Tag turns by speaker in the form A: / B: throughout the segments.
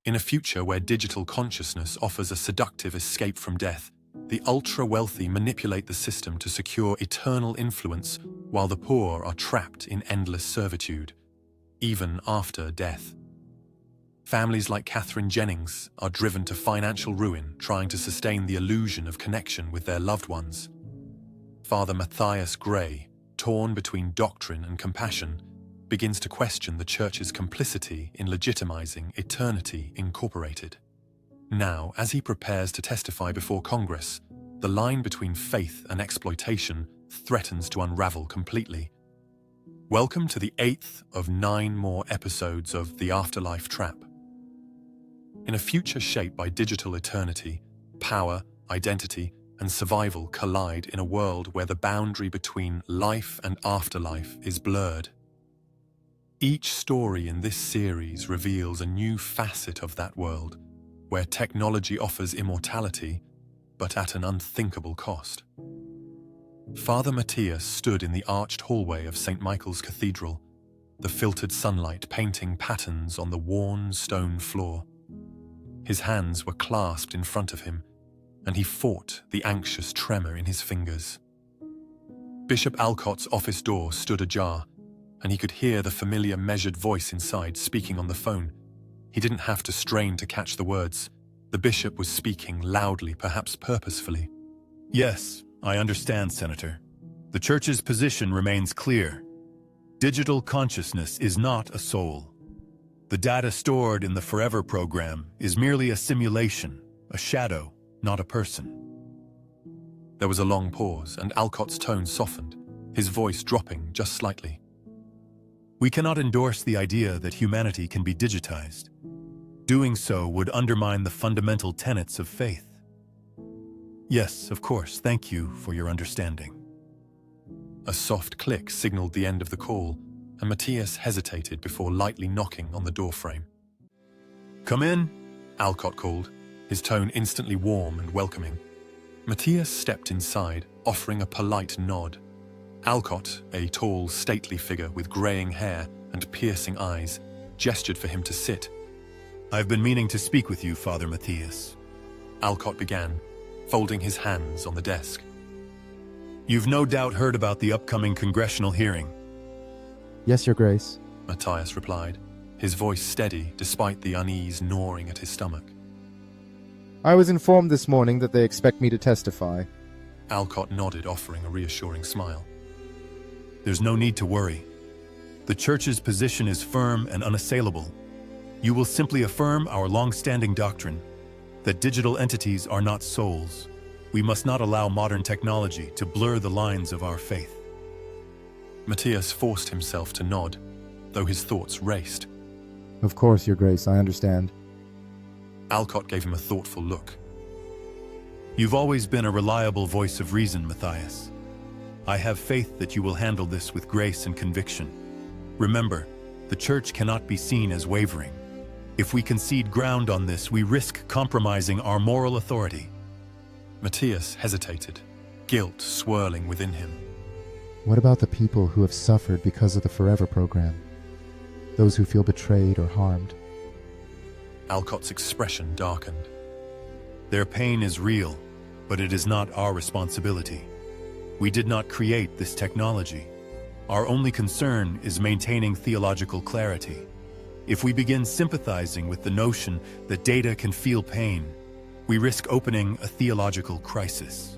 A: In a future where digital consciousness offers a seductive escape from death, the ultra-wealthy manipulate the system to secure eternal influence while the poor are trapped in endless servitude, even after death. Families like Catherine Jennings are driven to financial ruin trying to sustain the illusion of connection with their loved ones. Father Matthias Gray, torn between doctrine and compassion, begins to question the Church's complicity in legitimizing Eternity Incorporated. Now, as he prepares to testify before Congress, the line between faith and exploitation threatens to unravel completely. Welcome to the 8th of 9 more episodes of The Afterlife Trap. In a future shaped by digital eternity, power, identity, and survival collide in a world where the boundary between life and afterlife is blurred. Each story in this series reveals a new facet of that world, where technology offers immortality, but at an unthinkable cost. Father Matias stood in the arched hallway of St. Michael's Cathedral, the filtered sunlight painting patterns on the worn stone floor. His hands were clasped in front of him, and he fought the anxious tremor in his fingers. Bishop Alcott's office door stood ajar, and he could hear the familiar measured voice inside speaking on the phone. He didn't have to strain to catch the words. The bishop was speaking loudly, perhaps purposefully.
B: Yes, I understand, Senator. The Church's position remains clear. Digital consciousness is not a soul. The data stored in the Forever program is merely a simulation, a shadow, not a person.
A: There was a long pause, and Alcott's tone softened, his voice dropping just slightly.
B: We cannot endorse the idea that humanity can be digitized. Doing so would undermine the fundamental tenets of faith. Yes, of course, thank you for your understanding.
A: A soft click signaled the end of the call, and Matias hesitated before lightly knocking on the doorframe.
B: Come in,
A: Alcott called, his tone instantly warm and welcoming. Matias stepped inside, offering a polite nod. Alcott, a tall, stately figure with graying hair and piercing eyes, gestured for him to sit.
B: I've been meaning to speak with you, Father Matthias.
A: Alcott began, folding his hands on the desk.
B: You've no doubt heard about the upcoming Congressional hearing.
C: Yes, Your Grace,
A: Matias replied, his voice steady despite the unease gnawing at his stomach.
C: I was informed this morning that they expect me to testify.
A: Alcott nodded, offering a reassuring smile.
B: There's no need to worry. The Church's position is firm and unassailable. You will simply affirm our long-standing doctrine that digital entities are not souls. We must not allow modern technology to blur the lines of our faith.
A: Matias forced himself to nod, though his thoughts raced.
C: Of course, Your Grace, I understand.
A: Alcott gave him a thoughtful look.
B: You've always been a reliable voice of reason, Matthias. I have faith that you will handle this with grace and conviction. Remember, the Church cannot be seen as wavering. If we concede ground on this, we risk compromising our moral authority.
A: Matias hesitated, guilt swirling within him.
C: What about the people who have suffered because of the Forever program? Those who feel betrayed or harmed?
A: Alcott's expression darkened.
B: Their pain is real, but it is not our responsibility. We did not create this technology. Our only concern is maintaining theological clarity. If we begin sympathizing with the notion that data can feel pain, we risk opening a theological crisis.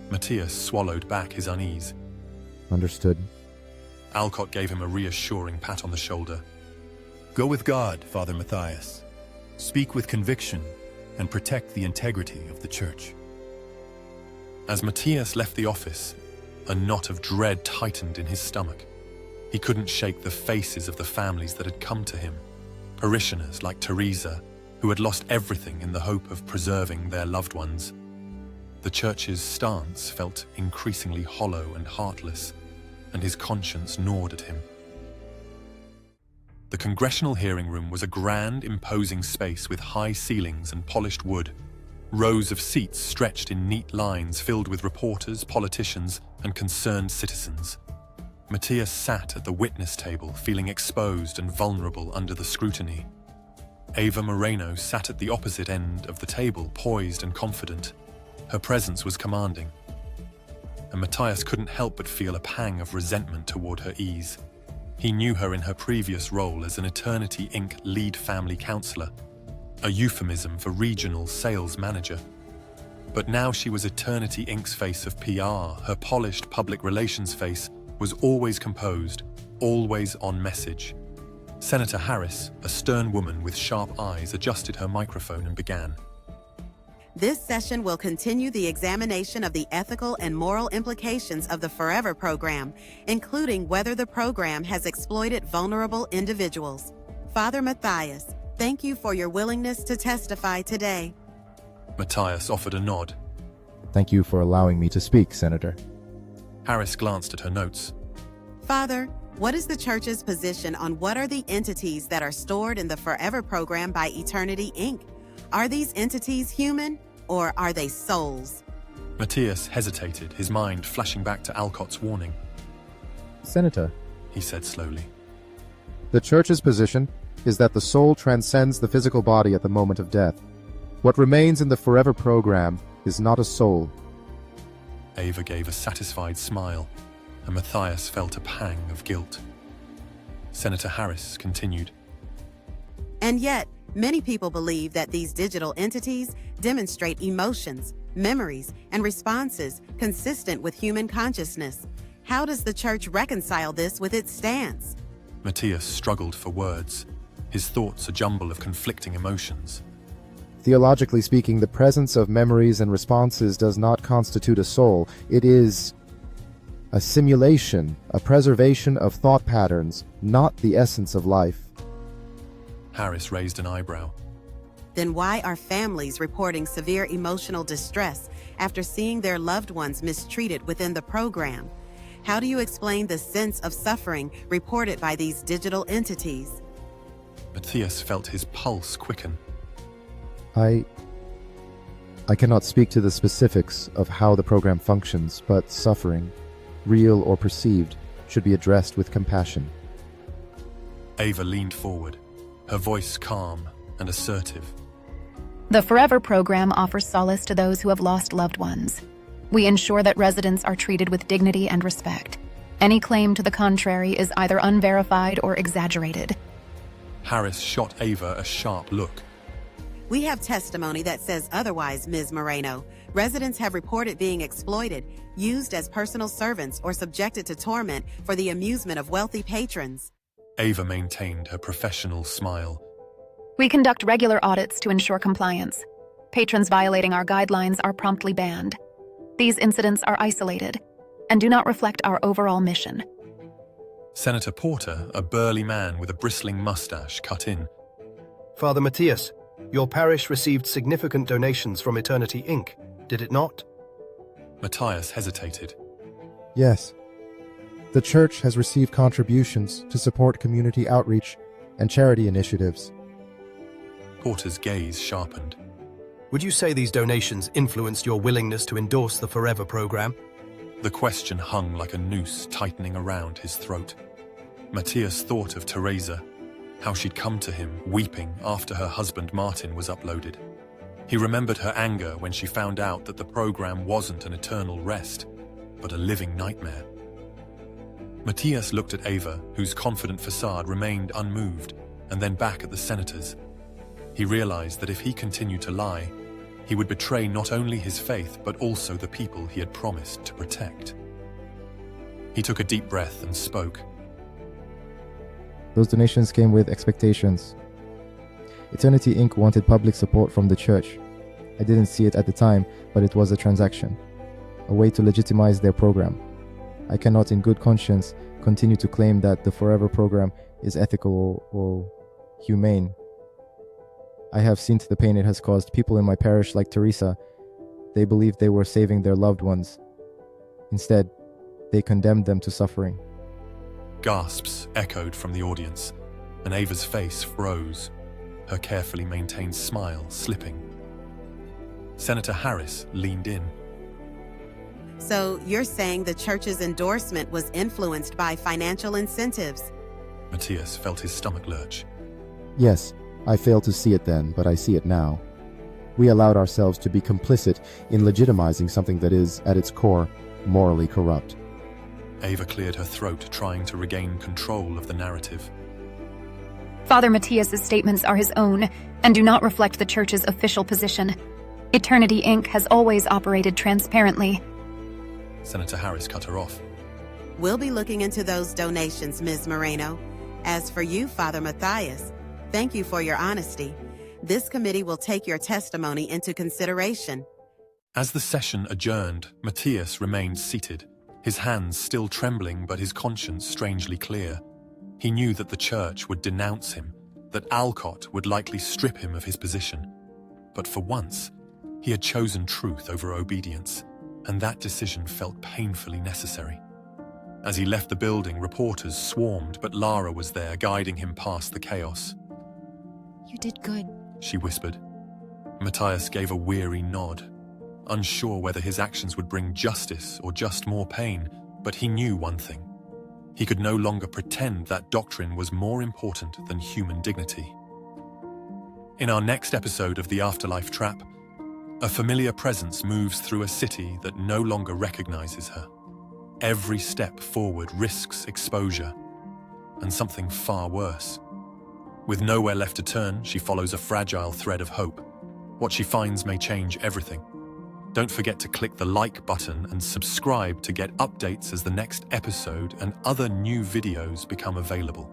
A: Matias swallowed back his unease.
C: Understood.
A: Alcott gave him a reassuring pat on the shoulder.
B: Go with God, Father Matthias. Speak with conviction and protect the integrity of the Church.
A: As Matias left the office, a knot of dread tightened in his stomach. He couldn't shake the faces of the families that had come to him, parishioners like Teresa, who had lost everything in the hope of preserving their loved ones. The Church's stance felt increasingly hollow and heartless, and his conscience gnawed at him. The Congressional hearing room was a grand, imposing space with high ceilings and polished wood. Rows of seats stretched in neat lines filled with reporters, politicians, and concerned citizens. Matias sat at the witness table, feeling exposed and vulnerable under the scrutiny. Ava Moreno sat at the opposite end of the table, poised and confident. Her presence was commanding, and Matthias couldn't help but feel a pang of resentment toward her ease. He knew her in her previous role as an Eternity Inc. lead family counselor, a euphemism for regional sales manager. But now she was Eternity Inc.'s face of PR. Her polished public relations face was always composed, always on message. Senator Harris, a stern woman with sharp eyes, adjusted her microphone and began.
D: This session will continue the examination of the ethical and moral implications of the Forever program, including whether the program has exploited vulnerable individuals. Father Matthias, thank you for your willingness to testify today.
A: Matthias offered a nod.
C: Thank you for allowing me to speak, Senator.
A: Harris glanced at her notes.
D: Father, what is the Church's position on what are the entities that are stored in the Forever program by Eternity Inc.? Are these entities human, or are they souls?
A: Matias hesitated, his mind flashing back to Alcott's warning.
C: Senator,
A: He said slowly.
C: the Church's position is that the soul transcends the physical body at the moment of death. What remains in the Forever program is not a soul.
A: Ava gave a satisfied smile, and Matthias felt a pang of guilt. Senator Harris continued.
D: And yet, many people believe that these digital entities demonstrate emotions, memories, and responses consistent with human consciousness. How does the Church reconcile this with its stance?
A: Matias struggled for words, his thoughts a jumble of conflicting emotions.
C: Theologically speaking, the presence of memories and responses does not constitute a soul. It is a simulation, a preservation of thought patterns, not the essence of life.
A: Harris raised an eyebrow.
D: Then why are families reporting severe emotional distress after seeing their loved ones mistreated within the program? How do you explain the sense of suffering reported by these digital entities?
A: Matthias felt his pulse quicken.
C: I cannot speak to the specifics of how the program functions, but suffering, real or perceived, should be addressed with compassion.
A: Ava leaned forward, her voice calm and assertive.
E: The Forever program offers solace to those who have lost loved ones. We ensure that residents are treated with dignity and respect. Any claim to the contrary is either unverified or exaggerated.
A: Harris shot Ava a sharp look.
D: We have testimony that says otherwise, Ms. Moreno. Residents have reported being exploited, used as personal servants, or subjected to torment for the amusement of wealthy patrons.
A: Ava maintained her professional smile.
E: We conduct regular audits to ensure compliance. Patrons violating our guidelines are promptly banned. These incidents are isolated and do not reflect our overall mission.
A: Senator Porter, a burly man with a bristling mustache, cut in.
F: Father Matias, your parish received significant donations from Eternity Inc., did it not?
A: Matthias hesitated.
C: Yes. The Church has received contributions to support community outreach and charity initiatives.
A: Porter's gaze sharpened.
F: Would you say these donations influenced your willingness to endorse the Forever program?
A: The question hung like a noose tightening around his throat. Matthias thought of Teresa, how she'd come to him, weeping, after her husband Martin was uploaded. He remembered her anger when she found out that the program wasn't an eternal rest, but a living nightmare. Matthias looked at Ava, whose confident facade remained unmoved, and then back at the senators. He realized that if he continued to lie, he would betray not only his faith, but also the people he had promised to protect. He took a deep breath and spoke.
C: Those donations came with expectations. Eternity Inc. wanted public support from the Church. I didn't see it at the time, but it was a transaction, a way to legitimize their program. I cannot in good conscience continue to claim that the Forever program is ethical or humane. I have seen to the pain it has caused people in my parish like Teresa. They believed they were saving their loved ones. Instead, they condemned them to suffering.
A: Gasps echoed from the audience, and Ava's face froze, her carefully maintained smile slipping. Senator Harris leaned in.
D: So you're saying the Church's endorsement was influenced by financial incentives?
A: Matias felt his stomach lurch.
C: Yes, I failed to see it then, but I see it now. We allowed ourselves to be complicit in legitimizing something that is, at its core, morally corrupt.
A: Ava cleared her throat, trying to regain control of the narrative.
E: Father Matias' statements are his own and do not reflect the Church's official position. Eternity Inc. has always operated transparently.
A: Senator Harris cut her off.
D: We'll be looking into those donations, Ms. Moreno. As for you, Father Matthias, thank you for your honesty. This committee will take your testimony into consideration.
A: As the session adjourned, Matthias remained seated, his hands still trembling but his conscience strangely clear. He knew that the Church would denounce him, that Alcott would likely strip him of his position. But for once, he had chosen truth over obedience, and that decision felt painfully necessary. As he left the building, reporters swarmed, but Lara was there, guiding him past the chaos.
G: You did good,
A: She whispered. Matthias gave a weary nod, unsure whether his actions would bring justice or just more pain, but he knew one thing. He could no longer pretend that doctrine was more important than human dignity. In our next episode of the Afterlife Trap, a familiar presence moves through a city that no longer recognizes her. Every step forward risks exposure, and something far worse. With nowhere left to turn, she follows a fragile thread of hope. What she finds may change everything. Don't forget to click the like button and subscribe to get updates as the next episode and other new videos become available.